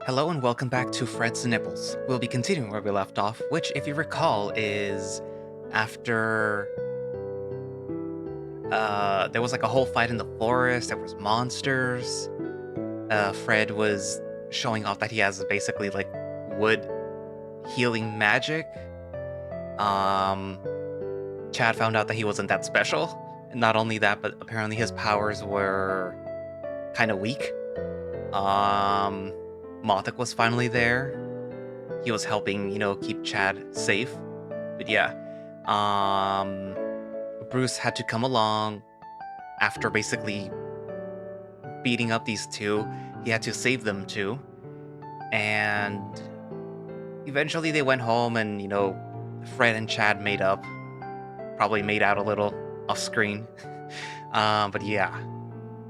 Hello and welcome back to Fred's Nibbles. We'll be continuing where we left off, which, if you recall, is after there was like a whole fight in the forest. There was monsters. Fred was showing off that he has basically like wood healing magic. Um, Chad found out that he wasn't that special. And not only that, but apparently his powers were kind of weak. Mothik was finally there. He was helping, keep Chad safe. But yeah, Bruce had to come along after basically beating up these two. He had to save them too. And eventually they went home and, Fred and Chad made up. Probably made out a little off screen. But yeah.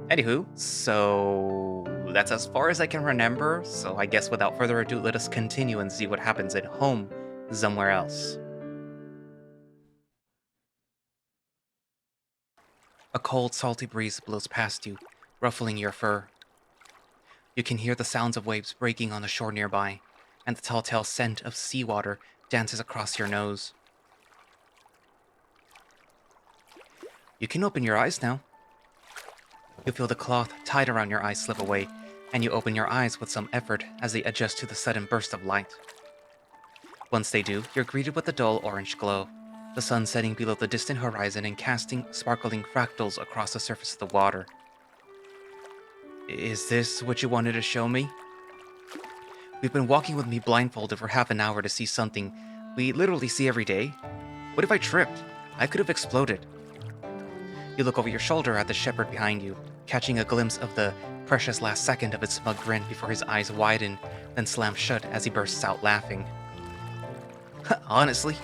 Anywho, so that's as far as I can remember. So I guess without further ado, let us continue and see what happens at home, somewhere else. A cold, salty breeze blows past you, ruffling your fur. You can hear the sounds of waves breaking on the shore nearby, and the telltale scent of seawater dances across your nose. You can open your eyes now. You feel the cloth tied around your eyes slip away, and you open your eyes with some effort as they adjust to the sudden burst of light. Once they do, you're greeted with a dull orange glow, the sun setting below the distant horizon and casting sparkling fractals across the surface of the water. Is this what you wanted to show me? We've been walking with me blindfolded for half an hour to see something we literally see every day. What if I tripped? I could have exploded. You look over your shoulder at the shepherd behind you, catching a glimpse of the precious last second of its smug grin before his eyes widen, then slam shut as he bursts out laughing. Honestly,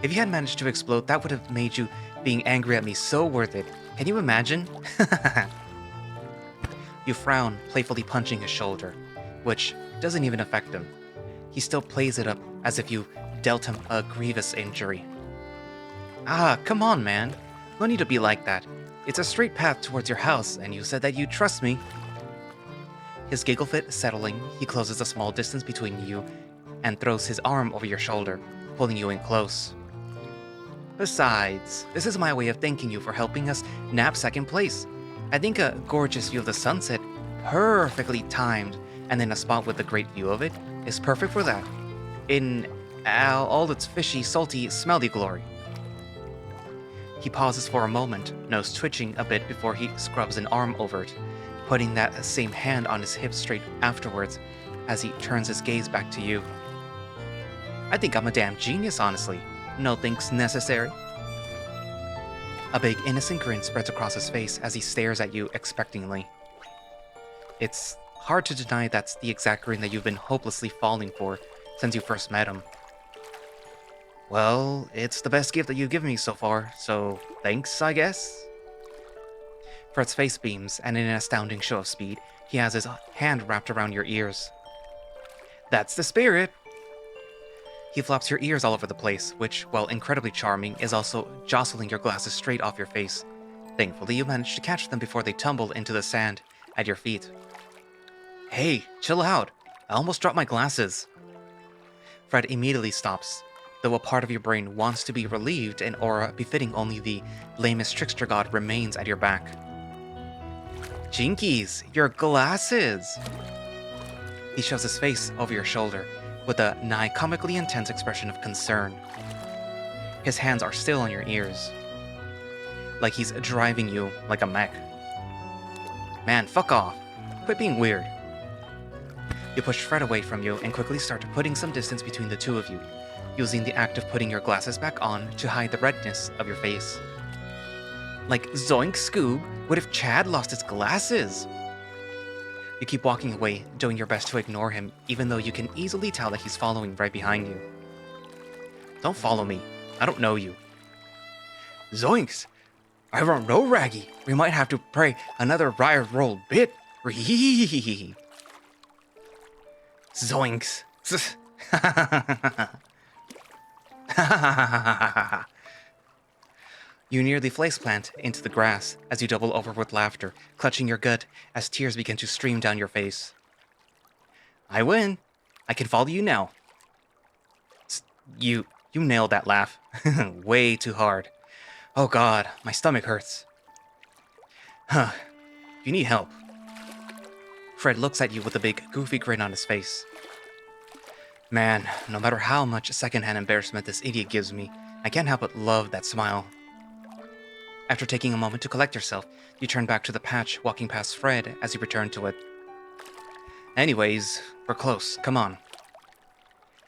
if you had managed to explode, that would have made you being angry at me so worth it. Can you imagine? You frown, playfully punching his shoulder, which doesn't even affect him. He still plays it up as if you dealt him a grievous injury. Ah, come on, man. No need to be like that. It's a straight path towards your house, and you said that you'd trust me. His giggle fit settling, he closes a small distance between you and throws his arm over your shoulder, pulling you in close. Besides, this is my way of thanking you for helping us nab second place. I think a gorgeous view of the sunset, perfectly timed, and in a spot with a great view of it, is perfect for that. In all its fishy, salty, smelly glory. He pauses for a moment, nose twitching a bit before he scrubs an arm over it, putting that same hand on his hip straight afterwards as he turns his gaze back to you. I think I'm a damn genius, honestly. No thanks necessary. A big innocent grin spreads across his face as he stares at you expectantly. It's hard to deny that's the exact grin that you've been hopelessly falling for since you first met him. Well, it's the best gift that you've given me so far, so thanks, I guess? Fred's face beams, and in an astounding show of speed, he has his hand wrapped around your ears. That's the spirit! He flops your ears all over the place, which, while incredibly charming, is also jostling your glasses straight off your face. Thankfully, you manage to catch them before they tumble into the sand at your feet. Hey, chill out! I almost dropped my glasses. Fred immediately stops, though a part of your brain wants to be relieved, an aura befitting only the lamest trickster god remains at your back. Jinkies, your glasses! He shoves his face over your shoulder, with a nigh comically intense expression of concern. His hands are still on your ears, like he's driving you like a mech. Man, fuck off. Quit being weird. You push Fred away from you and quickly start putting some distance between the two of you, using the act of putting your glasses back on to hide the redness of your face. Like, zoink Scoob, what if Chad lost his glasses? You keep walking away, doing your best to ignore him, even though you can easily tell that he's following right behind you. Don't follow me. I don't know you. Zoinks! I don't know, Raggy. We might have to pray another riot roll bit. Zoinks! You nearly faceplant into the grass as you double over with laughter, clutching your gut as tears begin to stream down your face. I win. I can follow you now. S- you nailed that laugh. Way too hard. Oh god, my stomach hurts. Huh. You need help. Fred looks at you with a big, goofy grin on his face. Man, no matter how much secondhand embarrassment this idiot gives me, I can't help but love that smile. After taking a moment to collect yourself, you turn back to the patch, walking past Fred as you return to it. Anyways, we're close, come on.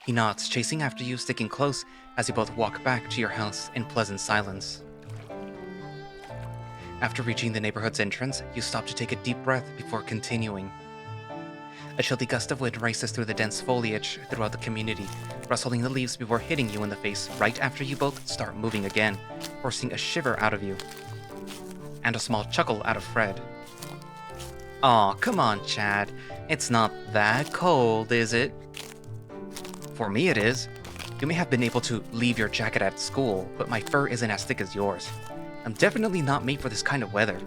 He nods, chasing after you, sticking close as you both walk back to your house in pleasant silence. After reaching the neighborhood's entrance, you stop to take a deep breath before continuing. A chilly gust of wind races through the dense foliage throughout the community, rustling the leaves before hitting you in the face right after you both start moving again, forcing a shiver out of you. And a small chuckle out of Fred. Aw, come on, Chad. It's not that cold, is it? For me it is. You may have been able to leave your jacket at school, but my fur isn't as thick as yours. I'm definitely not made for this kind of weather.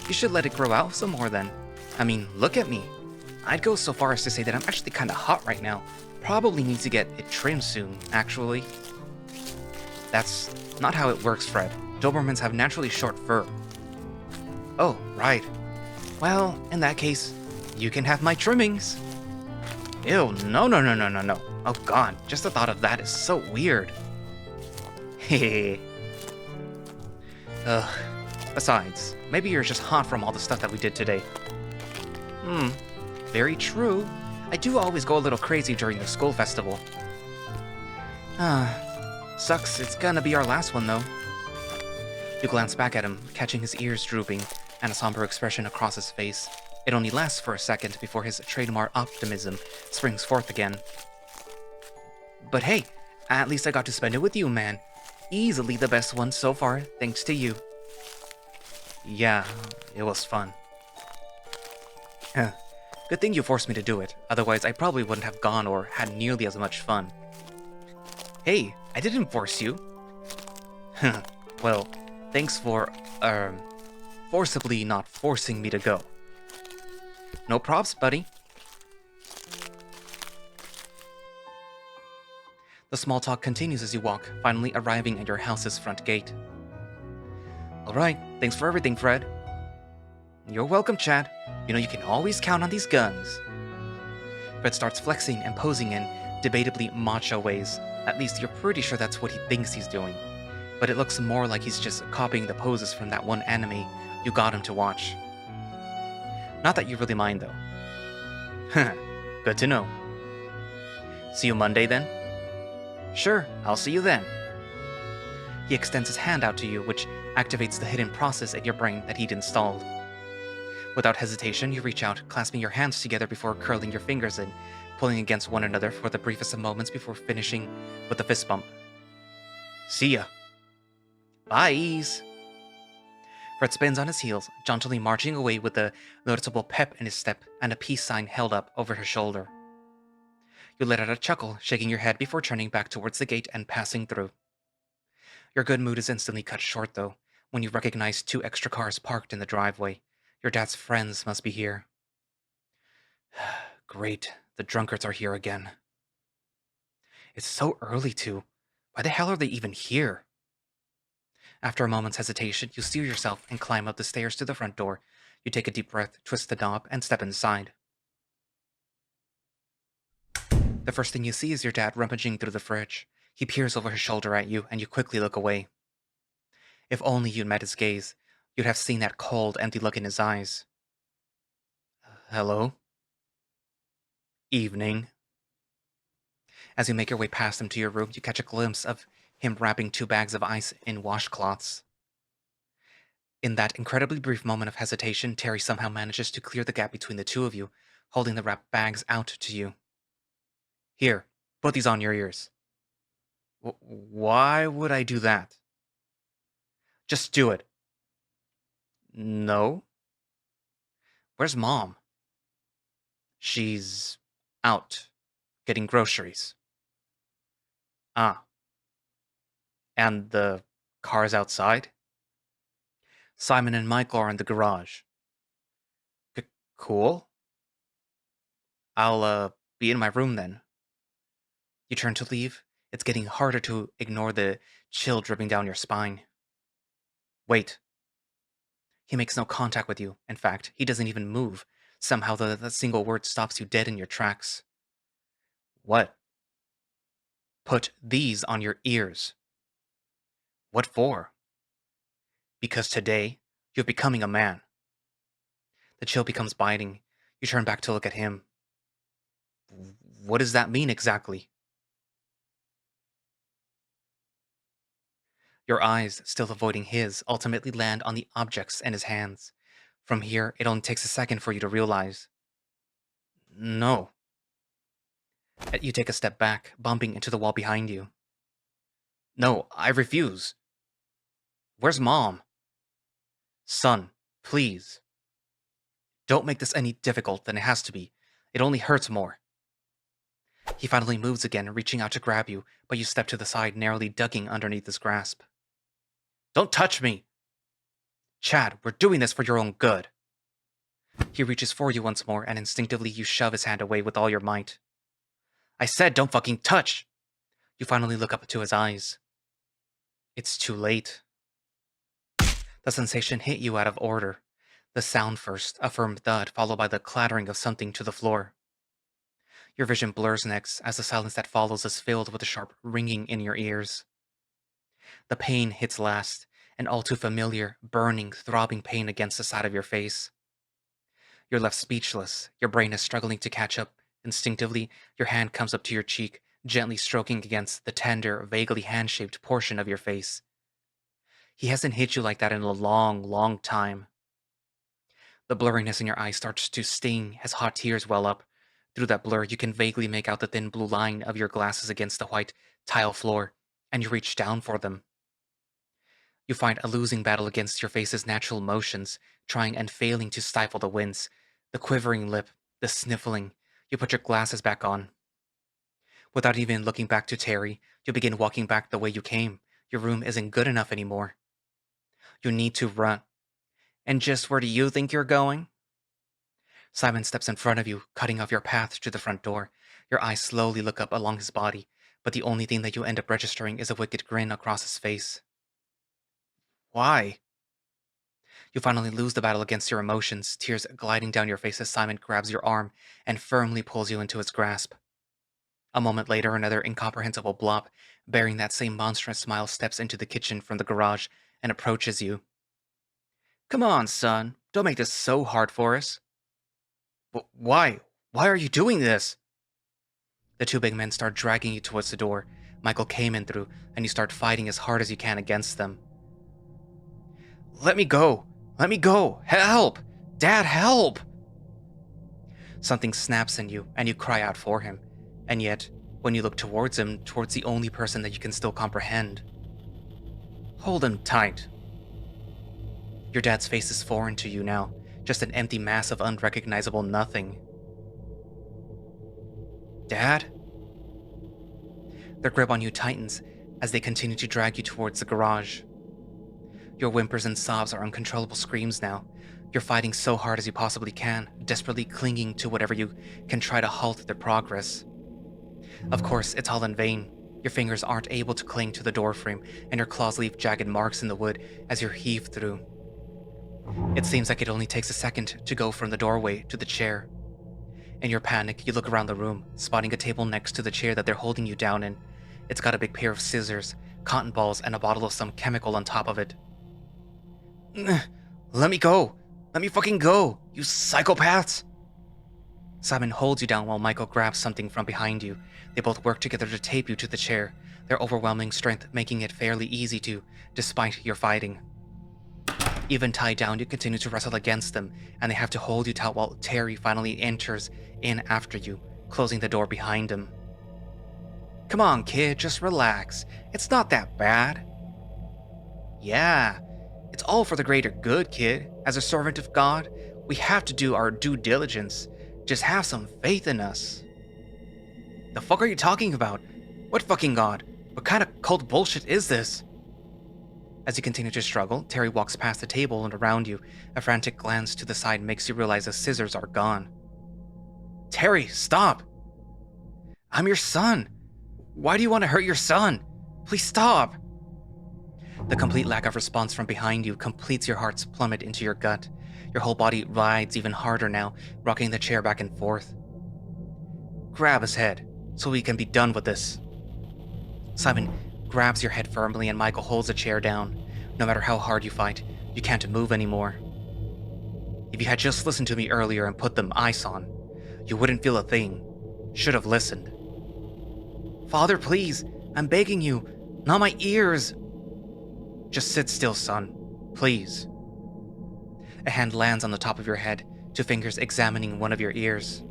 You should let it grow out some more then. I mean, look at me. I'd go so far as to say that I'm actually kinda hot right now. Probably need to get it trimmed soon, actually. That's not how it works, Fred. Dobermans have naturally short fur. Oh, right. Well, in that case, you can have my trimmings. Ew, no, no, no, no, no, no. Oh god, just the thought of that is so weird. Hehe. Ugh. Besides, maybe you're just hot from all the stuff that we did today. Very true. I do always go a little crazy during the school festival. Sucks it's gonna be our last one though. You glance back at him, catching his ears drooping, and a somber expression across his face. It only lasts for a second before his trademark optimism springs forth again. But hey, at least I got to spend it with you, man. Easily the best one so far, thanks to you. Yeah, it was fun. Huh. Good thing you forced me to do it, otherwise I probably wouldn't have gone or had nearly as much fun. Hey, I didn't force you. Well, thanks for, forcibly not forcing me to go. No props, buddy. The small talk continues as you walk, finally arriving at your house's front gate. Alright, thanks for everything, Fred. You're welcome, Chad. You know you can always count on these guns. Fred starts flexing and posing in debatably macho ways. At least you're pretty sure that's what he thinks he's doing. But it looks more like he's just copying the poses from that one anime you got him to watch. Not that you really mind, though. Good to know. See you Monday, then? Sure, I'll see you then. He extends his hand out to you, which activates the hidden process in your brain that he'd installed. Without hesitation, you reach out, clasping your hands together before curling your fingers in, pulling against one another for the briefest of moments before finishing with a fist bump. See ya. Byes. Fred spins on his heels, jauntily marching away with a noticeable pep in his step and a peace sign held up over his shoulder. You let out a chuckle, shaking your head before turning back towards the gate and passing through. Your good mood is instantly cut short, though, when you recognize two extra cars parked in the driveway. Your dad's friends must be here. Great, the drunkards are here again. It's so early, too. Why the hell are they even here? After a moment's hesitation, you steer yourself and climb up the stairs to the front door. You take a deep breath, twist the knob, and step inside. The first thing you see is your dad rummaging through the fridge. He peers over his shoulder at you, and you quickly look away. If only you'd met his gaze, you'd have seen that cold, empty look in his eyes. Hello? Evening. As you make your way past him to your room, you catch a glimpse of him wrapping 2 bags of ice in washcloths. In that incredibly brief moment of hesitation, Terry somehow manages to clear the gap between the two of you, holding the wrapped bags out to you. Here, put these on your ears. Why would I do that? Just do it. No. Where's Mom? She's out, getting groceries. Ah. And the car's outside? Simon and Michael are in the garage. Cool. I'll be in my room then. You turn to leave. It's getting harder to ignore the chill dripping down your spine. Wait. He makes no contact with you. In fact, he doesn't even move. Somehow the single word stops you dead in your tracks. What? Put these on your ears. What for? Because today, you're becoming a man. The chill becomes biting. You turn back to look at him. What does that mean exactly? Your eyes, still avoiding his, ultimately land on the objects in his hands. From here, it only takes a second for you to realize. No. You take a step back, bumping into the wall behind you. No, I refuse. Where's Mom? Son, please. Don't make this any difficult than it has to be. It only hurts more. He finally moves again, reaching out to grab you, but you step to the side, narrowly ducking underneath his grasp. Don't touch me! Chad, we're doing this for your own good. He reaches for you once more, and instinctively you shove his hand away with all your might. I said don't fucking touch! You finally look up to his eyes. It's too late. The sensation hit you out of order. The sound first, a firm thud, followed by the clattering of something to the floor. Your vision blurs next, as the silence that follows is filled with a sharp ringing in your ears. The pain hits last, an all too familiar, burning, throbbing pain against the side of your face. You're left speechless, your brain is struggling to catch up. Instinctively, your hand comes up to your cheek, gently stroking against the tender, vaguely hand-shaped portion of your face. He hasn't hit you like that in a long, long time. The blurriness in your eyes starts to sting as hot tears well up. Through that blur, you can vaguely make out the thin blue line of your glasses against the white tile floor, and you reach down for them. You find a losing battle against your face's natural motions, trying and failing to stifle the wince, the quivering lip, the sniffling. You put your glasses back on. Without even looking back to Terry, you begin walking back the way you came. Your room isn't good enough anymore. You need to run. And just where do you think you're going? Simon steps in front of you, cutting off your path to the front door. Your eyes slowly look up along his body, but the only thing that you end up registering is a wicked grin across his face. Why? You finally lose the battle against your emotions, tears gliding down your face as Simon grabs your arm and firmly pulls you into his grasp. A moment later, another incomprehensible blob, bearing that same monstrous smile, steps into the kitchen from the garage and approaches you. Come on, son. Don't make this so hard for us. Why? Why are you doing this? The two big men start dragging you towards the door. Michael came in through, and you start fighting as hard as you can against them. Let me go! Let me go! Help! Dad, help! Something snaps in you, and you cry out for him. And yet, when you look towards him, towards the only person that you can still comprehend. Hold him tight. Your dad's face is foreign to you now, just an empty mass of unrecognizable nothing. Dad? Their grip on you tightens as they continue to drag you towards the garage. Your whimpers and sobs are uncontrollable screams now. You're fighting so hard as you possibly can, desperately clinging to whatever you can try to halt their progress. Of course, it's all in vain. Your fingers aren't able to cling to the doorframe, and your claws leave jagged marks in the wood as you're heaved through. It seems like it only takes a second to go from the doorway to the chair. In your panic, you look around the room, spotting a table next to the chair that they're holding you down in. It's got a big pair of scissors, cotton balls, and a bottle of some chemical on top of it. Let me go! Let me fucking go! You psychopaths! Simon holds you down while Michael grabs something from behind you. They both work together to tape you to the chair, their overwhelming strength making it fairly easy to, despite your fighting. Even tied down, you continue to wrestle against them, and they have to hold you tight while Terry finally enters in after you, closing the door behind him. Come on, kid, just relax. It's not that bad. Yeah, it's all for the greater good, kid. As a servant of God, we have to do our due diligence. Just have some faith in us. The fuck are you talking about? What fucking God? What kind of cult bullshit is this? As you continue to struggle, Terry walks past the table and around you. A frantic glance to the side makes you realize the scissors are gone. Terry, stop! I'm your son! Why do you want to hurt your son? Please stop! The complete lack of response from behind you completes your heart's plummet into your gut. Your whole body rides even harder now, rocking the chair back and forth. Grab his head, so we can be done with this. Simon grabs your head firmly and Michael holds the chair down. No matter how hard you fight, you can't move anymore. If you had just listened to me earlier and put them ice on, you wouldn't feel a thing. Should have listened. Father, please, I'm begging you, not my ears. Just sit still, son, please. A hand lands on the top of your head, two fingers examining one of your ears.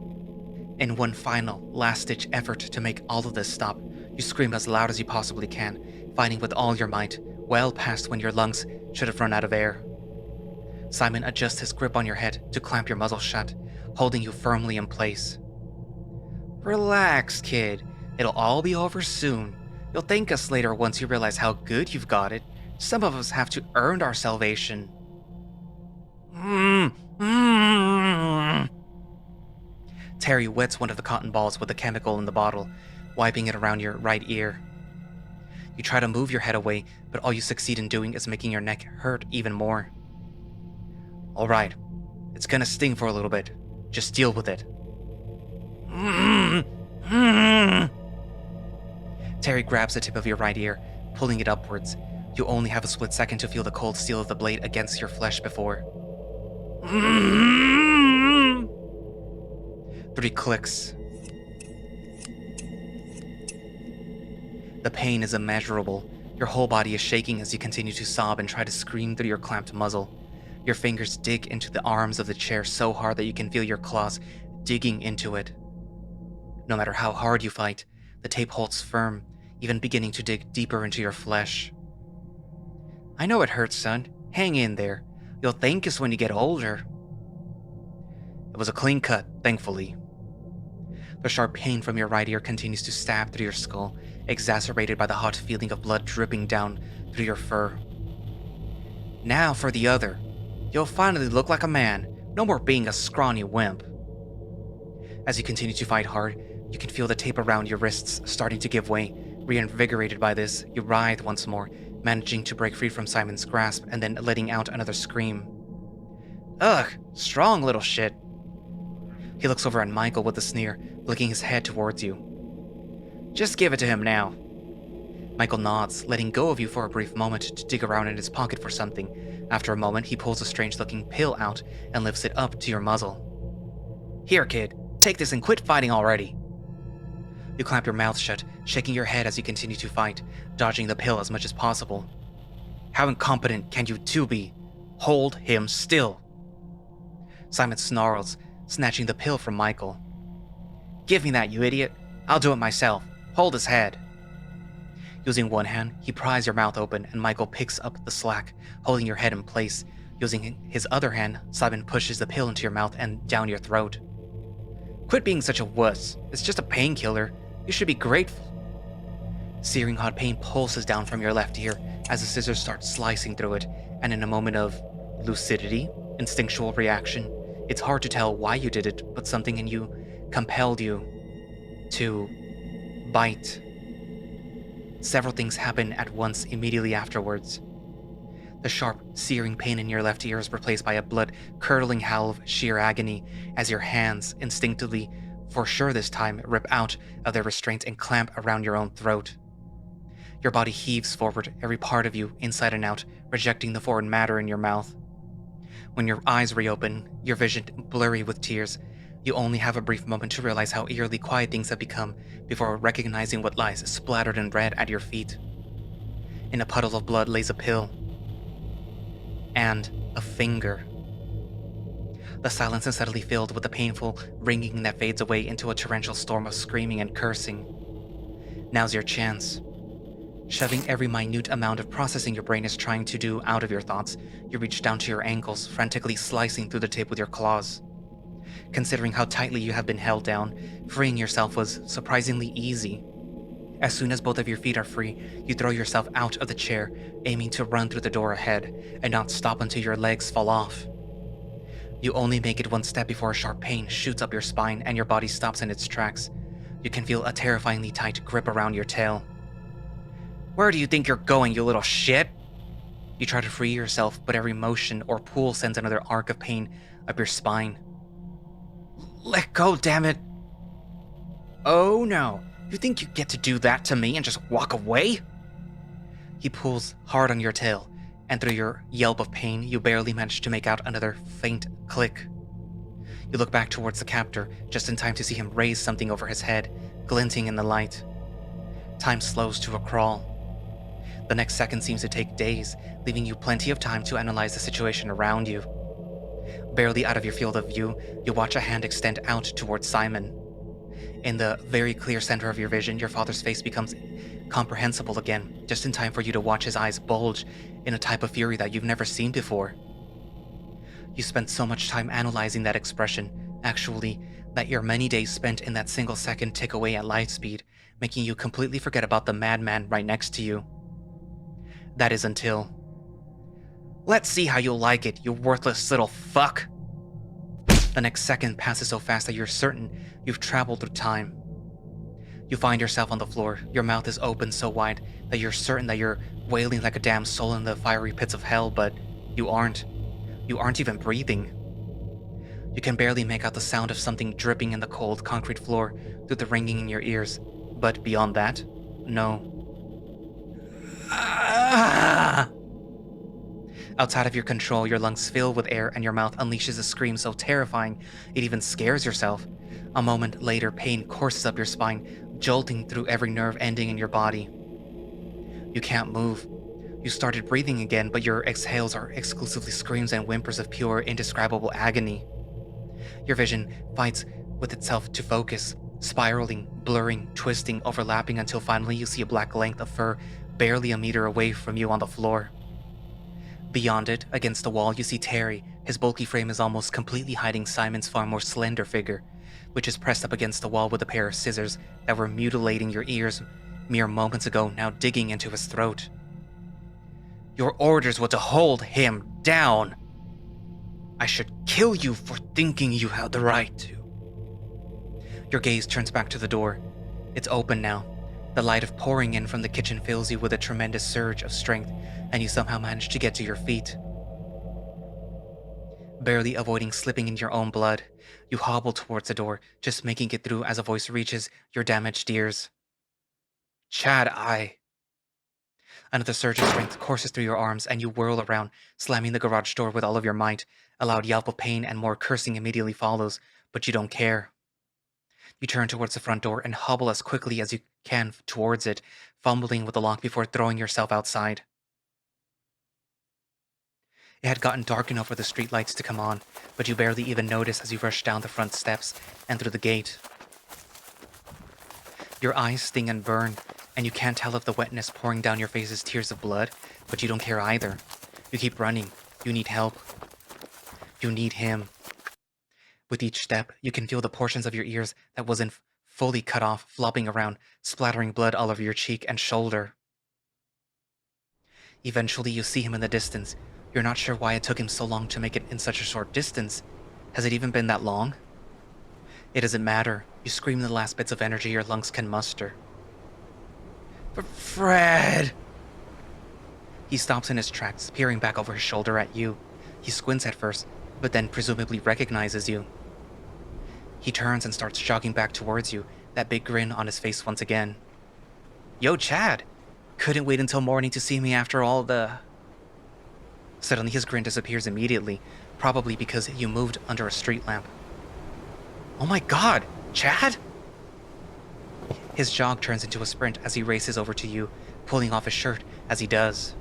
In one final, last-ditch effort to make all of this stop, you scream as loud as you possibly can, fighting with all your might, well past when your lungs should have run out of air. Simon adjusts his grip on your head to clamp your muzzle shut, holding you firmly in place. Relax, kid. It'll all be over soon. You'll thank us later once you realize how good you've got it. Some of us have to earn our salvation. Terry wets one of the cotton balls with the chemical in the bottle, wiping it around your right ear. You try to move your head away, but all you succeed in doing is making your neck hurt even more. Alright, it's gonna sting for a little bit. Just deal with it. Terry grabs the tip of your right ear, pulling it upwards. You only have a split second to feel the cold steel of the blade against your flesh before... 3 clicks. The pain is immeasurable. Your whole body is shaking as you continue to sob and try to scream through your clamped muzzle. Your fingers dig into the arms of the chair so hard that you can feel your claws digging into it. No matter how hard you fight, the tape holds firm, even beginning to dig deeper into your flesh. I know it hurts, son. Hang in there. You'll thank us when you get older. It was a clean cut, thankfully. The sharp pain from your right ear continues to stab through your skull, exacerbated by the hot feeling of blood dripping down through your fur. Now for the other. You'll finally look like a man. No more being a scrawny wimp. As you continue to fight hard, you can feel the tape around your wrists starting to give way. Reinvigorated by this, you writhe once more, managing to break free from Simon's grasp and then letting out another scream. Ugh, strong little shit. He looks over at Michael with a sneer, flicking his head towards you. Just give it to him now. Michael nods, letting go of you for a brief moment to dig around in his pocket for something. After a moment, he pulls a strange-looking pill out and lifts it up to your muzzle. Here, kid, take this and quit fighting already. You clamp your mouth shut, shaking your head as you continue to fight, dodging the pill as much as possible. How incompetent can you two be? Hold him still. Simon snarls, snatching the pill from Michael. Give me that, you idiot. I'll do it myself. Hold his head. Using one hand, he pries your mouth open and Michael picks up the slack, holding your head in place. Using his other hand, Simon pushes the pill into your mouth and down your throat. Quit being such a wuss. It's just a painkiller. You should be grateful. Searing hot pain pulses down from your left ear as the scissors start slicing through it, and in a moment of lucidity, instinctual reaction, it's hard to tell why you did it, but something in you compelled you to bite. Several things happen at once immediately afterwards. The sharp, searing pain in your left ear is replaced by a blood-curdling howl of sheer agony as your hands instinctively, for sure this time, rip out of their restraints and clamp around your own throat. Your body heaves forward, every part of you, inside and out, rejecting the foreign matter in your mouth. When your eyes reopen, your vision blurry with tears, you only have a brief moment to realize how eerily quiet things have become before recognizing what lies splattered in red at your feet. In a puddle of blood lays a pill. And a finger. The silence is suddenly filled with the painful ringing that fades away into a torrential storm of screaming and cursing. Now's your chance. Shoving every minute amount of processing your brain is trying to do out of your thoughts, you reach down to your ankles, frantically slicing through the tape with your claws. Considering how tightly you have been held down, freeing yourself was surprisingly easy. As soon as both of your feet are free, you throw yourself out of the chair, aiming to run through the door ahead, and not stop until your legs fall off. You only make it one step before a sharp pain shoots up your spine and your body stops in its tracks. You can feel a terrifyingly tight grip around your tail. Where do you think you're going, you little shit? You try to free yourself, but every motion or pull sends another arc of pain up your spine. Let go, damn it! Oh no, you think you get to do that to me and just walk away? He pulls hard on your tail, and through your yelp of pain, you barely manage to make out another faint click. You look back towards the captor, just in time to see him raise something over his head, glinting in the light. Time slows to a crawl. The next second seems to take days, leaving you plenty of time to analyze the situation around you. Barely out of your field of view, you watch a hand extend out towards Simon. In the very clear center of your vision, your father's face becomes comprehensible again, just in time for you to watch his eyes bulge in a type of fury that you've never seen before. You spent so much time analyzing that expression, actually, that your many days spent in that single second tick away at light speed, making you completely forget about the madman right next to you. That is until... Let's see how you'll like it, you worthless little fuck! The next second passes so fast that you're certain you've traveled through time. You find yourself on the floor, your mouth is open so wide that you're certain that you're wailing like a damn soul in the fiery pits of hell, but you aren't. You aren't even breathing. You can barely make out the sound of something dripping in the cold concrete floor through the ringing in your ears, but beyond that, no. Ah! Outside of your control, your lungs fill with air and your mouth unleashes a scream so terrifying it even scares yourself. A moment later, pain courses up your spine, jolting through every nerve ending in your body. You can't move. You started breathing again, but your exhales are exclusively screams and whimpers of pure, indescribable agony. Your vision fights with itself to focus, spiraling, blurring, twisting, overlapping until finally you see a black length of fur barely a meter away from you on the floor. Beyond it, against the wall, you see Terry. His bulky frame is almost completely hiding Simon's far more slender figure, which is pressed up against the wall with a pair of scissors that were mutilating your ears mere moments ago, now digging into his throat. Your orders were to hold him down. I should kill you for thinking you had the right to. Your gaze turns back to the door. It's open now. The light of pouring in from the kitchen fills you with a tremendous surge of strength, and you somehow manage to get to your feet. Barely avoiding slipping in your own blood, you hobble towards the door, just making it through as a voice reaches your damaged ears. Chad, Another surge of strength courses through your arms, and you whirl around, slamming the garage door with all of your might. A loud yelp of pain and more cursing immediately follows, but you don't care. You turn towards the front door and hobble as quickly as you can towards it, fumbling with the lock before throwing yourself outside. It had gotten dark enough for the streetlights to come on, but you barely even notice as you rush down the front steps and through the gate. Your eyes sting and burn, and you can't tell if the wetness pouring down your face is tears of blood, but you don't care either. You keep running. You need help. You need him. With each step, you can feel the portions of your ears that wasn't fully cut off flopping around, splattering blood all over your cheek and shoulder. Eventually, you see him in the distance. You're not sure why it took him so long to make it in such a short distance. Has it even been that long? It doesn't matter. You scream the last bits of energy your lungs can muster. Fred! He stops in his tracks, peering back over his shoulder at you. He squints at first, but then presumably recognizes you. He turns and starts jogging back towards you, that big grin on his face once again. Yo, Chad! Couldn't wait until morning to see me after all the... Suddenly his grin disappears immediately, probably because you moved under a street lamp. Oh my god! Chad? His jog turns into a sprint as he races over to you, pulling off his shirt as he does.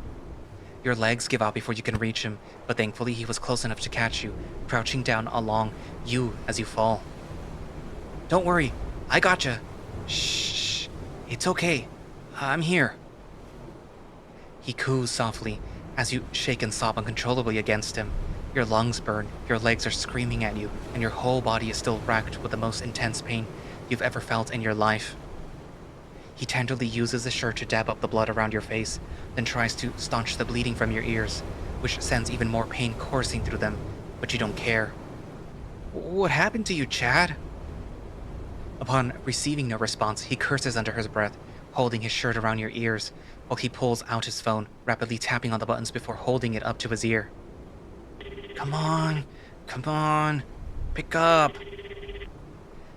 Your legs give out before you can reach him, but thankfully he was close enough to catch you, crouching down along you as you fall. Don't worry, I gotcha. Shh, it's okay. I'm here. He coos softly as you shake and sob uncontrollably against him. Your lungs burn, your legs are screaming at you, and your whole body is still racked with the most intense pain you've ever felt in your life. He tenderly uses the shirt to dab up the blood around your face, then tries to staunch the bleeding from your ears, which sends even more pain coursing through them, but you don't care. What happened to you, Chad? Upon receiving no response, he curses under his breath, holding his shirt around your ears, while he pulls out his phone, rapidly tapping on the buttons before holding it up to his ear. Come on, come on, pick up.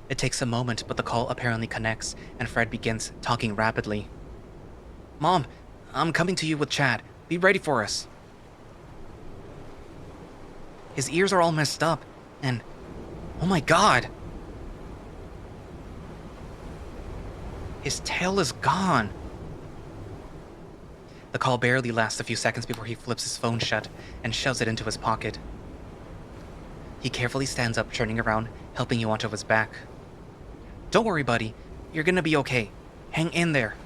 It takes a moment, but the call apparently connects, and Fred begins talking rapidly. Mom, I'm coming to you with Chad. Be ready for us. His ears are all messed up, and oh my god! His tail is gone. The call barely lasts a few seconds before he flips his phone shut and shoves it into his pocket. He carefully stands up, turning around, helping you onto his back. Don't worry, buddy. You're gonna be okay. Hang in there.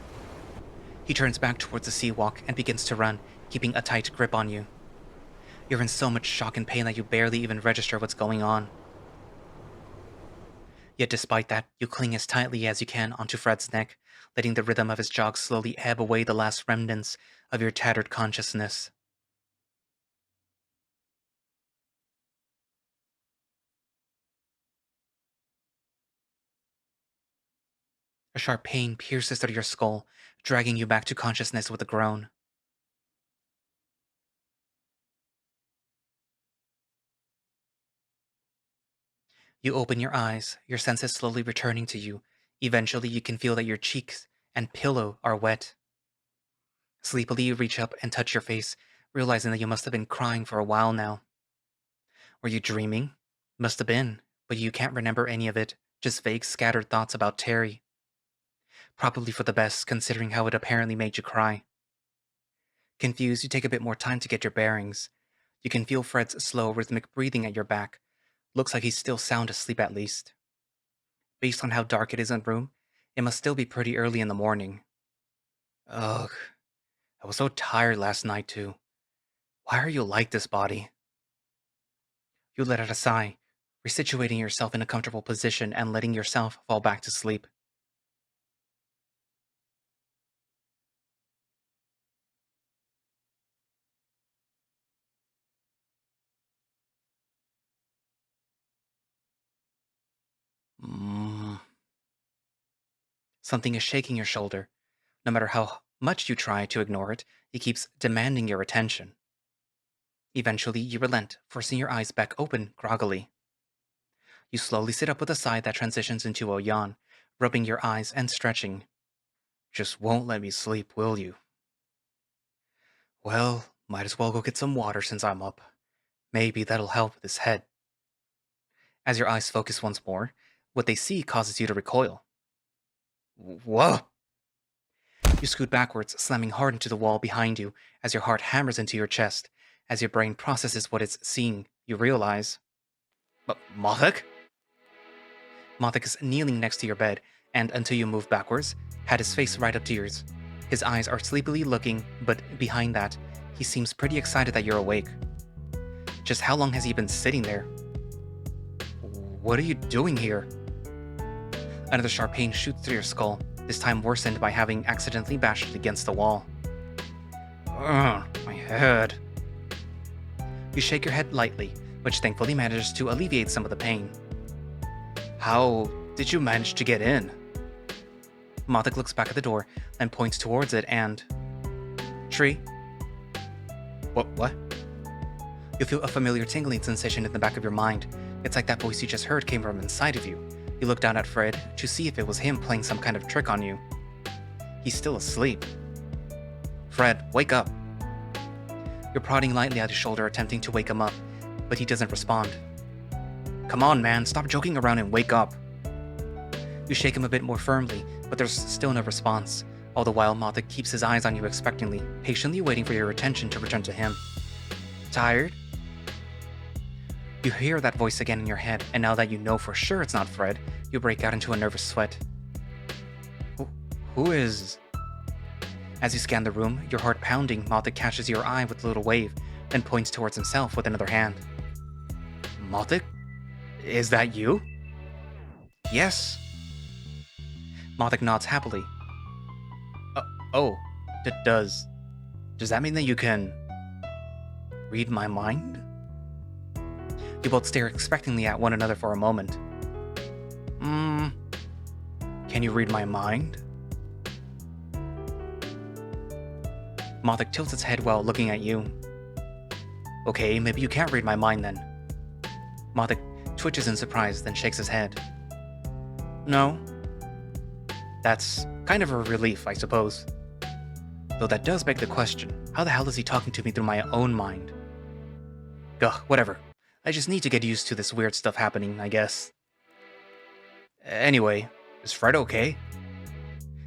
He turns back towards the seawalk and begins to run, keeping a tight grip on you. You're in so much shock and pain that you barely even register what's going on. Yet despite that, you cling as tightly as you can onto Fred's neck, letting the rhythm of his jog slowly ebb away the last remnants of your tattered consciousness. A sharp pain pierces through your skull, dragging you back to consciousness with a groan. You open your eyes, your senses slowly returning to you. Eventually, you can feel that your cheeks and pillow are wet. Sleepily, you reach up and touch your face, realizing that you must have been crying for a while now. Were you dreaming? Must have been, but you can't remember any of it, just vague, scattered thoughts about Terry. Probably for the best, considering how it apparently made you cry. Confused, you take a bit more time to get your bearings. You can feel Fred's slow, rhythmic breathing at your back. Looks like he's still sound asleep at least. Based on how dark it is in the room, it must still be pretty early in the morning. Ugh, I was so tired last night too. Why are you like this, body? You let out a sigh, resituating yourself in a comfortable position and letting yourself fall back to sleep. Mm. Something is shaking your shoulder. No matter how much you try to ignore it, it keeps demanding your attention. Eventually, you relent, forcing your eyes back open groggily. You slowly sit up with a sigh that transitions into a yawn, rubbing your eyes and stretching. Just won't let me sleep, will you? Well, might as well go get some water since I'm up. Maybe that'll help this head. As your eyes focus once more, what they see causes you to recoil. Whoa! You scoot backwards, slamming hard into the wall behind you as your heart hammers into your chest. As your brain processes what it's seeing, you realize... Mothik? Mothik is kneeling next to your bed, and until you move backwards, had his face right up to yours. His eyes are sleepily looking, but behind that, he seems pretty excited that you're awake. Just how long has he been sitting there? What are you doing here? Another sharp pain shoots through your skull, this time worsened by having accidentally bashed it against the wall. Ugh, my head. You shake your head lightly, which thankfully manages to alleviate some of the pain. How did you manage to get in? Mothik looks back at the door, then points towards it and... Tree? What? You feel a familiar tingling sensation in the back of your mind. It's like that voice you just heard came from inside of you. You look down at Fred to see if it was him playing some kind of trick on you. He's still asleep. Fred, wake up. You're prodding lightly at his shoulder, attempting to wake him up, but he doesn't respond. Come on, man, stop joking around and wake up. You shake him a bit more firmly, but there's still no response. All the while, Mothik keeps his eyes on you expectantly, patiently waiting for your attention to return to him. Tired? You hear that voice again in your head, and now that you know for sure it's not Fred, you break out into a nervous sweat. Who is... As you scan the room, your heart pounding, Mothik catches your eye with a little wave, then points towards himself with another hand. Mothik? Is that you? Yes. Mothik nods happily. Oh, does that mean that you can... read my mind? You both stare expectantly at one another for a moment. Can you read my mind? Mothic tilts its head while looking at you. Okay, maybe you can't read my mind then. Mothic twitches in surprise, then shakes his head. No. That's kind of a relief, I suppose. Though that does beg the question, how the hell is he talking to me through my own mind? Ugh, whatever. I just need to get used to this weird stuff happening, I guess. Anyway, is Fred okay?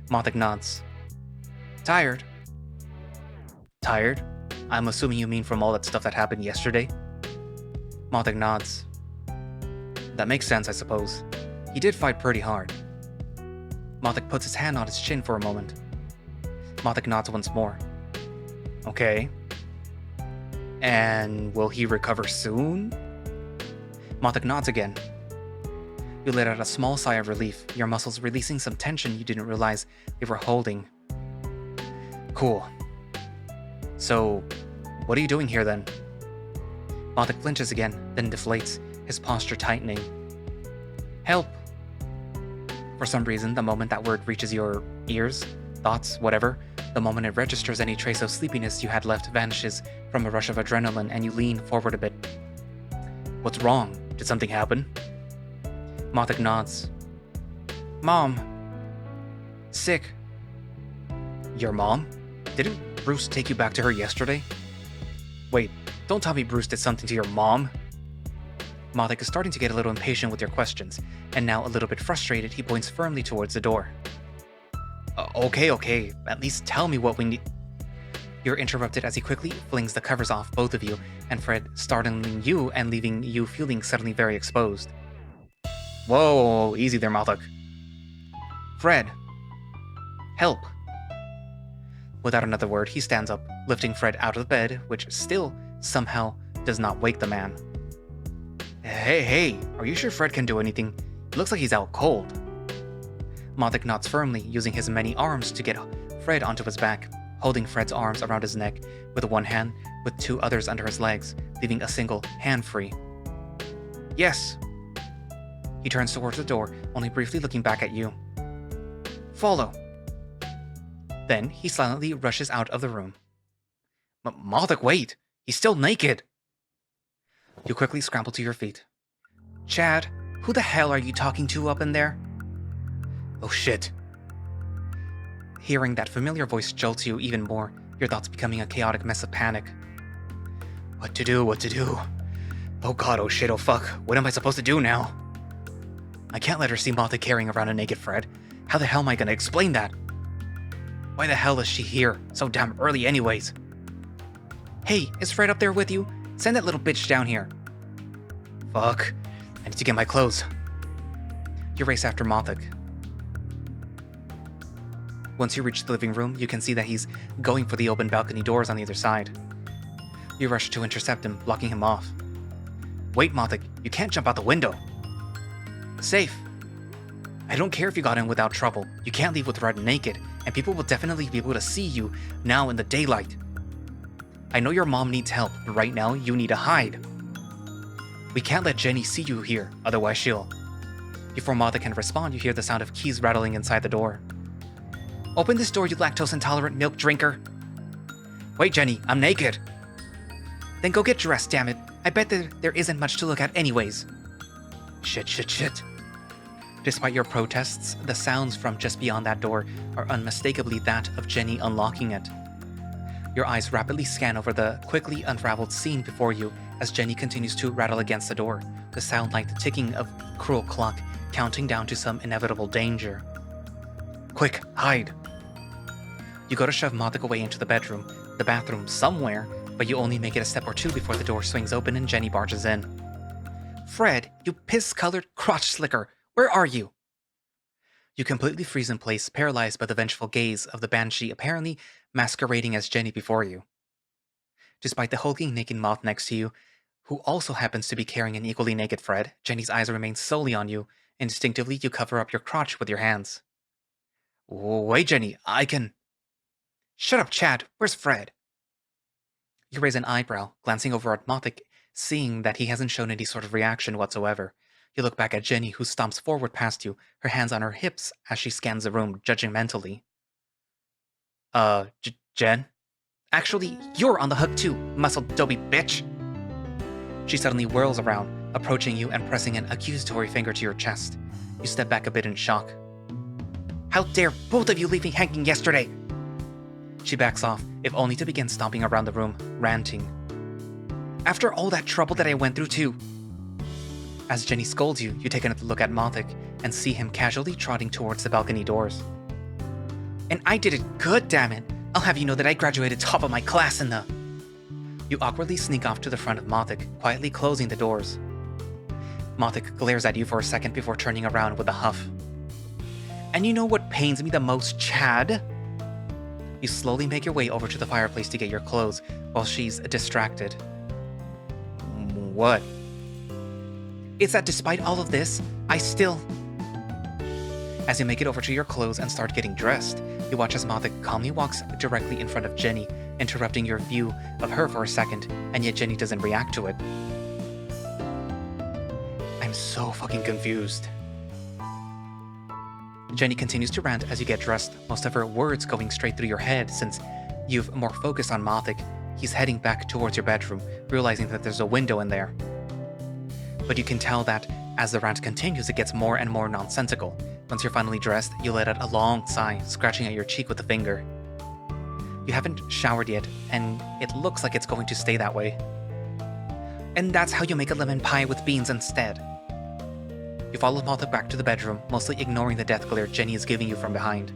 Mothic nods. Tired. Tired? I'm assuming you mean from all that stuff that happened yesterday? Mothic nods. That makes sense, I suppose. He did fight pretty hard. Mothic puts his hand on his chin for a moment. Mothic nods once more. Okay. And will he recover soon? Mothic nods again. You let out a small sigh of relief, your muscles releasing some tension you didn't realize they were holding. Cool. So, what are you doing here then? Mothic flinches again, then deflates, his posture tightening. Help! For some reason, the moment that word reaches your ears, thoughts, whatever, the moment it registers, any trace of sleepiness you had left vanishes from a rush of adrenaline and you lean forward a bit. What's wrong? Did something happen? Mothic nods. Mom. Sick. Your mom? Didn't Bruce take you back to her yesterday? Wait, don't tell me Bruce did something to your mom. Mothic is starting to get a little impatient with your questions, and now a little bit frustrated, he points firmly towards the door. Okay, at least tell me what we need. You're interrupted as he quickly flings the covers off both of you, and Fred, startling you and leaving you feeling suddenly very exposed. Whoa, easy there, Mothic. Fred. Help. Without another word, he stands up, lifting Fred out of the bed, which still, somehow, does not wake the man. Hey, are you sure Fred can do anything? It looks like he's out cold. Mothic nods firmly, using his many arms to get Fred onto his back, holding Fred's arms around his neck with one hand, with two others under his legs, leaving a single hand free. Yes. He turns towards the door, only briefly looking back at you. Follow. Then he silently rushes out of the room. Mothic, wait! He's still naked! You quickly scramble to your feet. Chad, who the hell are you talking to up in there? Oh shit. Hearing that familiar voice jolts you even more, your thoughts becoming a chaotic mess of panic. What to do? Oh god, oh shit, oh fuck. What am I supposed to do now? I can't let her see Mothic carrying around a naked Fred. How the hell am I gonna explain that? Why the hell is she here so damn early anyways? Hey, is Fred up there with you? Send that little bitch down here. Fuck. I need to get my clothes. You race after Mothic. Once you reach the living room, you can see that he's going for the open balcony doors on the other side. You rush to intercept him, blocking him off. Wait, Mothic, you can't jump out the window. Safe. I don't care if you got in without trouble. You can't leave with Red naked, and people will definitely be able to see you now in the daylight. I know your mom needs help, but right now you need to hide. We can't let Jenny see you here, otherwise she'll... Before Mothic can respond, you hear the sound of keys rattling inside the door. Open this door, you lactose-intolerant milk drinker. Wait, Jenny, I'm naked. Then go get dressed, damn it. I bet that there isn't much to look at anyways. Shit. Despite your protests, the sounds from just beyond that door are unmistakably that of Jenny unlocking it. Your eyes rapidly scan over the quickly unraveled scene before you as Jenny continues to rattle against the door, the sound like the ticking of a cruel clock counting down to some inevitable danger. Quick, hide! You go to shove Mothic away into the bedroom, the bathroom somewhere, but you only make it a step or two before the door swings open and Jenny barges in. Fred, you piss-colored crotch slicker, where are you? You completely freeze in place, paralyzed by the vengeful gaze of the banshee apparently masquerading as Jenny before you. Despite the hulking naked moth next to you, who also happens to be carrying an equally naked Fred, Jenny's eyes remain solely on you. Instinctively, you cover up your crotch with your hands. Wait, Jenny, I can... Shut up, Chad. Where's Fred? You raise an eyebrow, glancing over at Mothic, Seeing that he hasn't shown any sort of reaction whatsoever, you look back at Jenny, who stomps forward past you, her hands on her hips as she scans the room, judging mentally. Jen? Actually, you're on the hook too, muscle-doby bitch! She suddenly whirls around, approaching you and pressing an accusatory finger to your chest. You step back a bit in shock. How dare both of you leave me hanging yesterday? She backs off, if only to begin stomping around the room, ranting. After all that trouble that I went through too. As Jenny scolds you, you take another look at Mothic and see him casually trotting towards the balcony doors. And I did it good, damn it! I'll have you know that I graduated top of my class in the... You awkwardly sneak off to the front of Mothic, quietly closing the doors. Mothic glares at you for a second before turning around with a huff. And you know what pains me the most, Chad? You slowly make your way over to the fireplace to get your clothes, while she's distracted. What? It's that despite all of this, I still... As you make it over to your clothes and start getting dressed, you watch as Mothic calmly walks directly in front of Jenny, interrupting your view of her for a second, and yet Jenny doesn't react to it. I'm so fucking confused. Jenny continues to rant as you get dressed, most of her words going straight through your head since you've more focused on Mothic. He's heading back towards your bedroom, realizing that there's a window in there. But you can tell that as the rant continues, it gets more and more nonsensical. Once you're finally dressed, you let out a long sigh, scratching at your cheek with a finger. You haven't showered yet, and it looks like it's going to stay that way. And that's how you make a lemon pie with beans instead. You follow Mothic back to the bedroom, mostly ignoring the death glare Jenny is giving you from behind.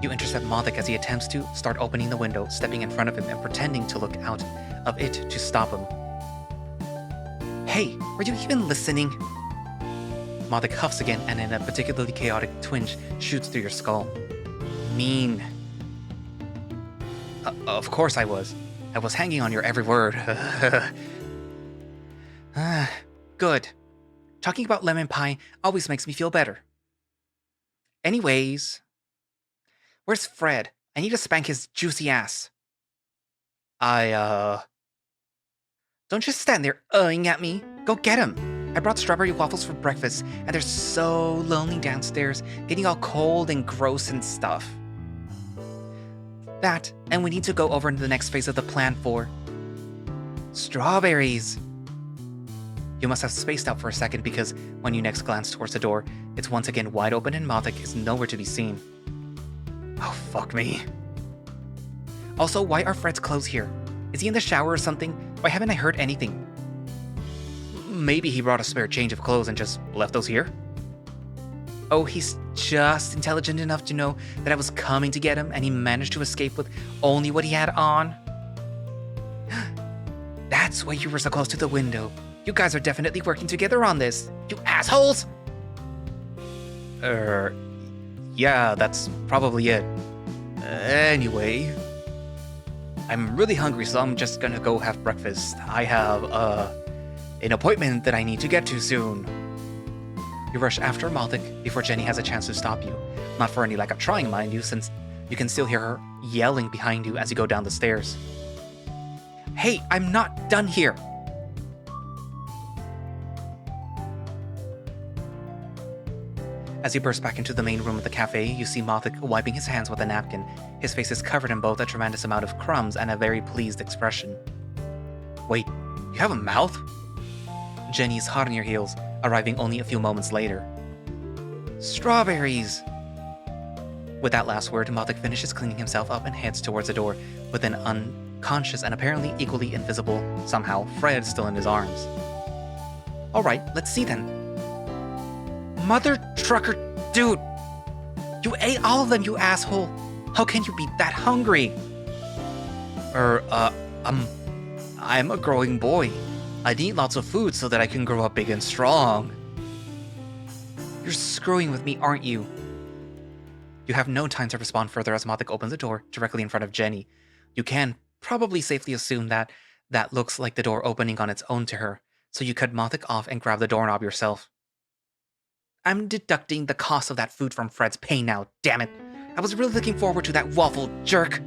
You intercept Mothic as he attempts to start opening the window, stepping in front of him and pretending to look out of it to stop him. Hey, were you even listening? Mothic huffs again, and in a particularly chaotic twinge shoots through your skull. Mean. Of course I was. I was hanging on your every word. Good. Talking about lemon pie always makes me feel better. Anyways. Where's Fred? I need to spank his juicy ass. Don't just stand there at me. Go get him. I brought strawberry waffles for breakfast, and they're so lonely downstairs, getting all cold and gross and stuff. That, and we need to go over into the next phase of the plan for... strawberries. You must have spaced out for a second because when you next glance towards the door, it's once again wide open and Mothic is nowhere to be seen. Oh, fuck me. Also, why are Fred's clothes here? Is he in the shower or something? Why haven't I heard anything? Maybe he brought a spare change of clothes and just left those here? Oh, he's just intelligent enough to know that I was coming to get him and he managed to escape with only what he had on? That's why you were so close to the window. You guys are definitely working together on this. You assholes! Yeah, that's probably it. Anyway, I'm really hungry, so I'm just gonna go have breakfast. I have, an appointment that I need to get to soon. You rush after Mothic before Jenny has a chance to stop you. Not for any lack of trying, mind you, since you can still hear her yelling behind you as you go down the stairs. Hey, I'm not done here! As you burst back into the main room of the cafe, you see Mothic wiping his hands with a napkin. His face is covered in both a tremendous amount of crumbs and a very pleased expression. Wait, you have a mouth? Jenny is hot on your heels, arriving only a few moments later. Strawberries! With that last word, Mothic finishes cleaning himself up and heads towards the door, with an unconscious and apparently equally invisible, somehow, Fred still in his arms. Alright, let's see then. Mother trucker, dude! You ate all of them, you asshole! How can you be that hungry? I'm a growing boy. I need lots of food so that I can grow up big and strong. You're screwing with me, aren't you? You have no time to respond further as Mothic opens the door directly in front of Jenny. You can probably safely assume that that looks like the door opening on its own to her, so you cut Mothic off and grab the doorknob yourself. I'm deducting the cost of that food from Fred's pay now, damn it! I was really looking forward to that waffle, jerk!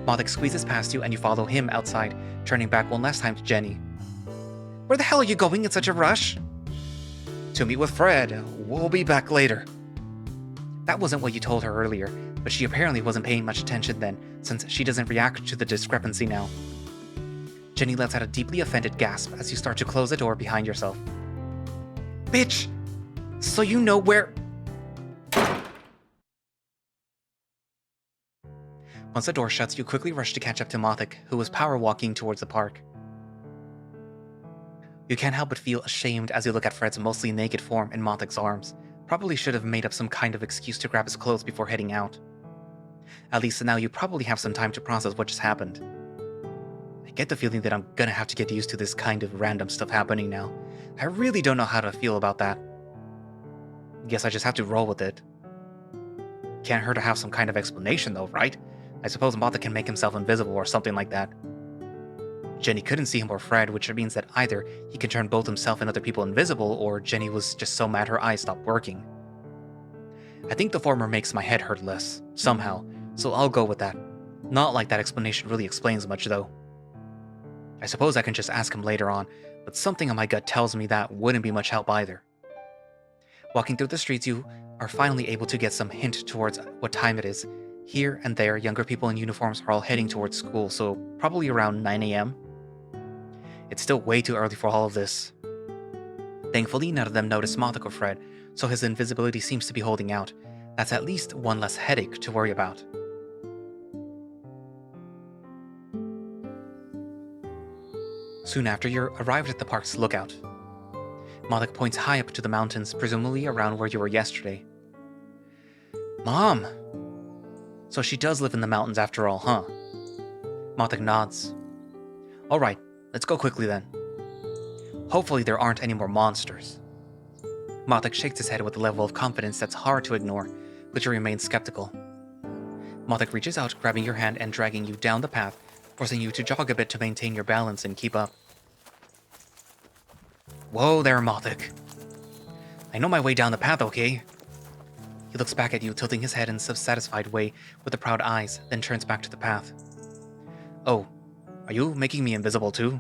Mothic squeezes past you and you follow him outside, turning back one last time to Jenny. Where the hell are you going in such a rush? To meet with Fred. We'll be back later. That wasn't what you told her earlier, but she apparently wasn't paying much attention then, since she doesn't react to the discrepancy now. Jenny lets out a deeply offended gasp as you start to close the door behind yourself. Bitch! So you know where... Once the door shuts, you quickly rush to catch up to Mothic, who was power walking towards the park. You can't help but feel ashamed as you look at Fred's mostly naked form in Mothic's arms. Probably should have made up some kind of excuse to grab his clothes before heading out. At least now you probably have some time to process what just happened. I get the feeling that I'm gonna have to get used to this kind of random stuff happening now. I really don't know how to feel about that. Guess I just have to roll with it. Can't hurt to have some kind of explanation though, right? I suppose Mothic can make himself invisible or something like that. Jenny couldn't see him or Fred, which means that either he can turn both himself and other people invisible, or Jenny was just so mad her eyes stopped working. I think the former makes my head hurt less, somehow, so I'll go with that. Not like that explanation really explains much though. I suppose I can just ask him later on, but something in my gut tells me that wouldn't be much help either. Walking through the streets, you are finally able to get some hint towards what time it is. Here and there, younger people in uniforms are all heading towards school, so probably around 9 a.m. It's still way too early for all of this. Thankfully, none of them notice Mothic or Fred, so his invisibility seems to be holding out. That's at least one less headache to worry about. Soon after, you're arrived at the park's lookout. Mothic points high up to the mountains, presumably around where you were yesterday. Mom! So she does live in the mountains after all, huh? Mothic nods. Alright, let's go quickly then. Hopefully there aren't any more monsters. Mothic shakes his head with a level of confidence that's hard to ignore, but you remain skeptical. Mothic reaches out, grabbing your hand and dragging you down the path, forcing you to jog a bit to maintain your balance and keep up. Whoa there, Mothic. I know my way down the path, okay? He looks back at you, tilting his head in a self-satisfied way with the proud eyes, then turns back to the path. Oh, are you making me invisible too?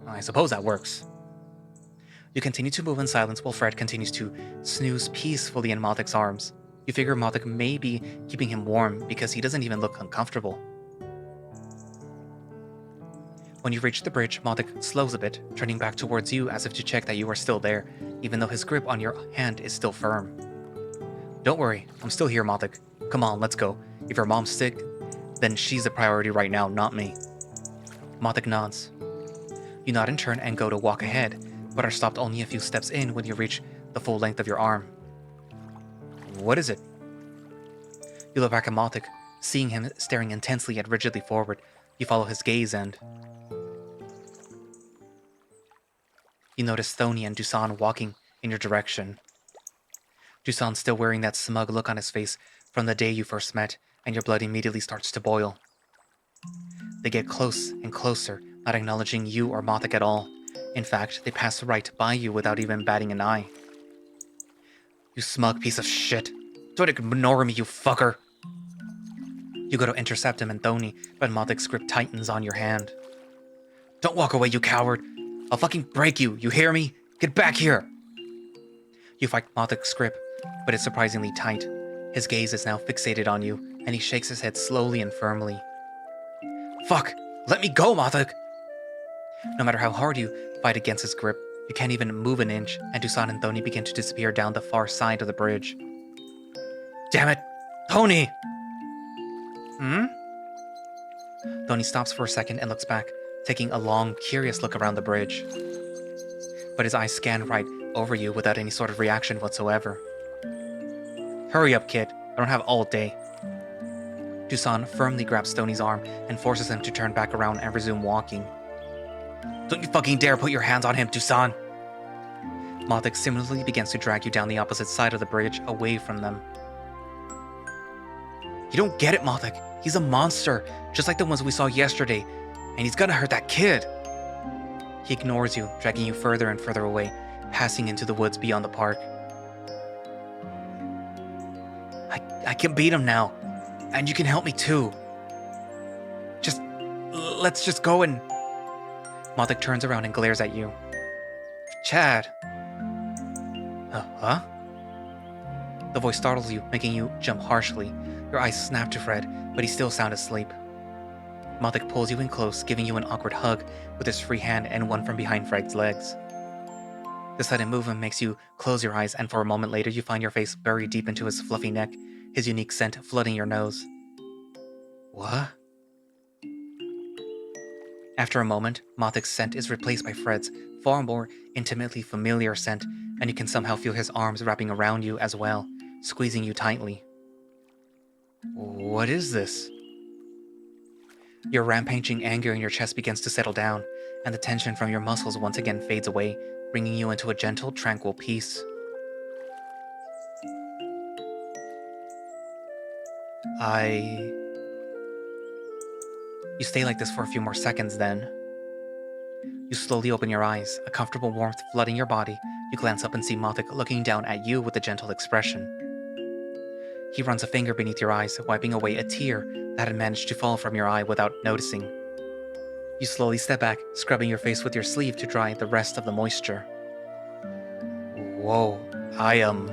I suppose that works. You continue to move in silence while Fred continues to snooze peacefully in Mothic's arms. You figure Mothic may be keeping him warm because he doesn't even look uncomfortable. When you reach the bridge, Mothic slows a bit, turning back towards you as if to check that you are still there, even though his grip on your hand is still firm. Don't worry, I'm still here, Mothic. Come on, let's go. If your mom's sick, then she's the priority right now, not me. Mothic nods. You nod in turn and go to walk ahead, but are stopped only a few steps in when you reach the full length of your arm. What is it? You look back at Mothic, seeing him staring intensely yet rigidly forward. You follow his gaze and... you notice Thony and Dusan walking in your direction. Dusan's still wearing that smug look on his face from the day you first met, and your blood immediately starts to boil. They get close and closer, not acknowledging you or Mothic at all. In fact, they pass right by you without even batting an eye. You smug piece of shit. Don't ignore me, you fucker. You go to intercept him and Thony, but Mothic's grip tightens on your hand. Don't walk away, you coward. I'll fucking break you, you hear me? Get back here! You fight Mothic's grip, but it's surprisingly tight. His gaze is now fixated on you, and he shakes his head slowly and firmly. Fuck! Let me go, Mothic! No matter how hard you fight against his grip, you can't even move an inch, and Dusan and Thony begin to disappear down the far side of the bridge. Damn it! Thony! Thony stops for a second and looks back, taking a long, curious look around the bridge. But his eyes scan right over you without any sort of reaction whatsoever. Hurry up, kid. I don't have all day. Dusan firmly grabs Thony's arm and forces him to turn back around and resume walking. Don't you fucking dare put your hands on him, Dusan! Mothic similarly begins to drag you down the opposite side of the bridge, away from them. You don't get it, Mothic. He's a monster, just like the ones we saw yesterday, and he's gonna hurt that kid. He ignores you, dragging you further and further away, passing into the woods beyond the park. I can beat him now, and you can help me too. Just Let's just go and... Mothik turns around and glares at you. Chad. Huh? The voice startles you, making you jump harshly. Your eyes snap to Fred, but he's still sound asleep. Mothik pulls you in close, giving you an awkward hug with his free hand and one from behind Fred's legs. The sudden movement makes you close your eyes, and for a moment later you find your face buried deep into his fluffy neck, his unique scent flooding your nose. What? After a moment, Mothik's scent is replaced by Fred's far more intimately familiar scent, and you can somehow feel his arms wrapping around you as well, squeezing you tightly. What is this? Your rampaging anger in your chest begins to settle down, and the tension from your muscles once again fades away, bringing you into a gentle, tranquil peace. You stay like this for a few more seconds, then. You slowly open your eyes, a comfortable warmth flooding your body. You glance up and see Mothik looking down at you with a gentle expression. He runs a finger beneath your eyes, wiping away a tear that had managed to fall from your eye without noticing. You slowly step back, scrubbing your face with your sleeve to dry the rest of the moisture. Whoa, I'm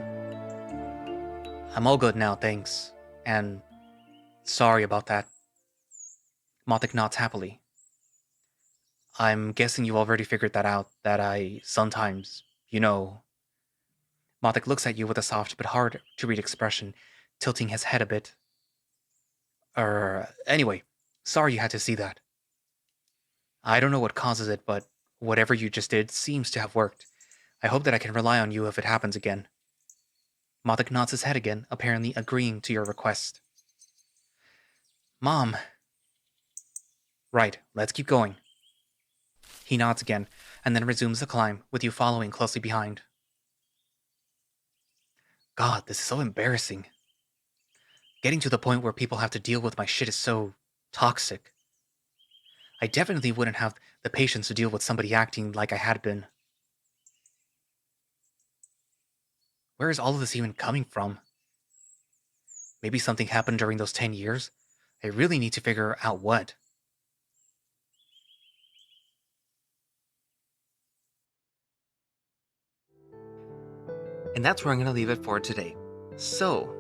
all good now, thanks. And sorry about that. Mothik nods happily. I'm guessing you already figured that out, that I sometimes, Mothik looks at you with a soft but hard-to-read expression, tilting his head a bit. Anyway, sorry you had to see that. I don't know what causes it, but whatever you just did seems to have worked. I hope that I can rely on you if it happens again. Mothik nods his head again, apparently agreeing to your request. Mom. Right, let's keep going. He nods again, and then resumes the climb, with you following closely behind. God, this is so embarrassing. Getting to the point where people have to deal with my shit is so toxic. I definitely wouldn't have the patience to deal with somebody acting like I had been. Where is all of this even coming from? Maybe something happened during those 10 years? I really need to figure out what. And that's where I'm going to leave it for today. So,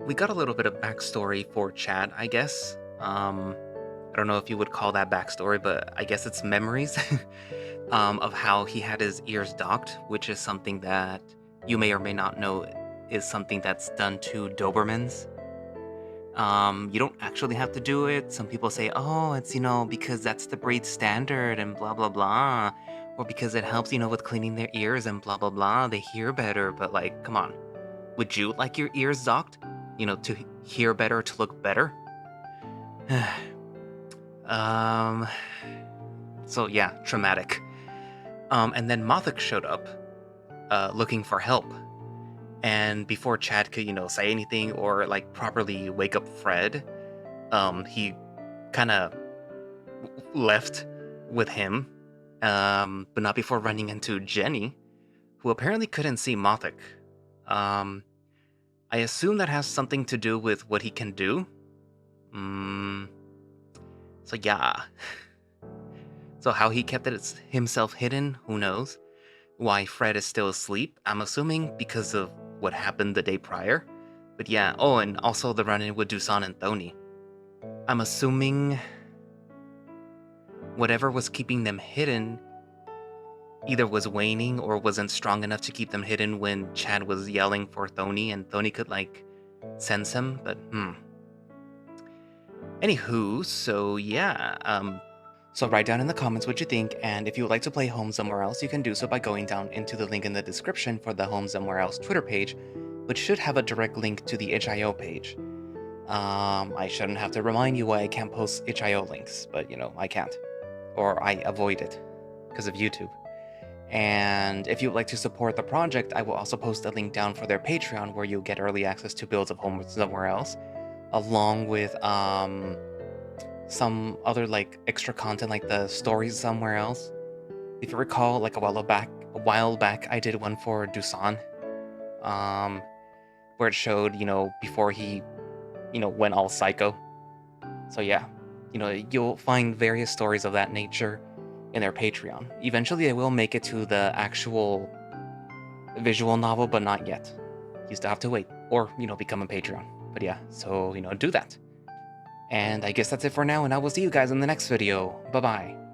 we got a little bit of backstory for Chad, I guess. I don't know if you would call that backstory, but I guess it's memories of how he had his ears docked, which is something that you may or may not know is something that's done to Dobermans. You don't actually have to do it. Some people say, oh, it's, because that's the breed standard and blah, blah, blah. Or because it helps, with cleaning their ears and blah, blah, blah. They hear better, but come on. Would you like your ears docked? To hear better, to look better? So yeah, traumatic. And then Mothik showed up, looking for help. And before Chad could, say anything or properly wake up Fred, he kind of left with him, but not before running into Jenny, who apparently couldn't see Mothik. I assume that has something to do with what he can do. So yeah. So how he kept himself hidden, who knows? Why Fred is still asleep, I'm assuming because of what happened the day prior. But yeah, and also the run-in with Dusan and Thony. I'm assuming whatever was keeping them hidden either was waning or wasn't strong enough to keep them hidden when Chad was yelling for Thony and Thony could sense him, but Anywho, so yeah, so write down in the comments what you think, and if you would like to play Home Somewhere Else, you can do so by going down into the link in the description for the Home Somewhere Else Twitter page, which should have a direct link to the itch.io page. I shouldn't have to remind you why I can't post itch.io links, but I can't. Or I avoid it because of YouTube. And if you'd like to support the project, I will also post a link down for their Patreon where you'll get early access to builds of Home Somewhere Else, along with some other extra content like the stories somewhere else. If you recall, a while back I did one for Dusan, where it showed, before he, went all psycho. So yeah. you'll find various stories of that nature in their Patreon. Eventually, I will make it to the actual visual novel, but not yet. You still have to wait, or, become a Patreon. But yeah, so, do that. And I guess that's it for now, and I will see you guys in the next video. Bye-bye.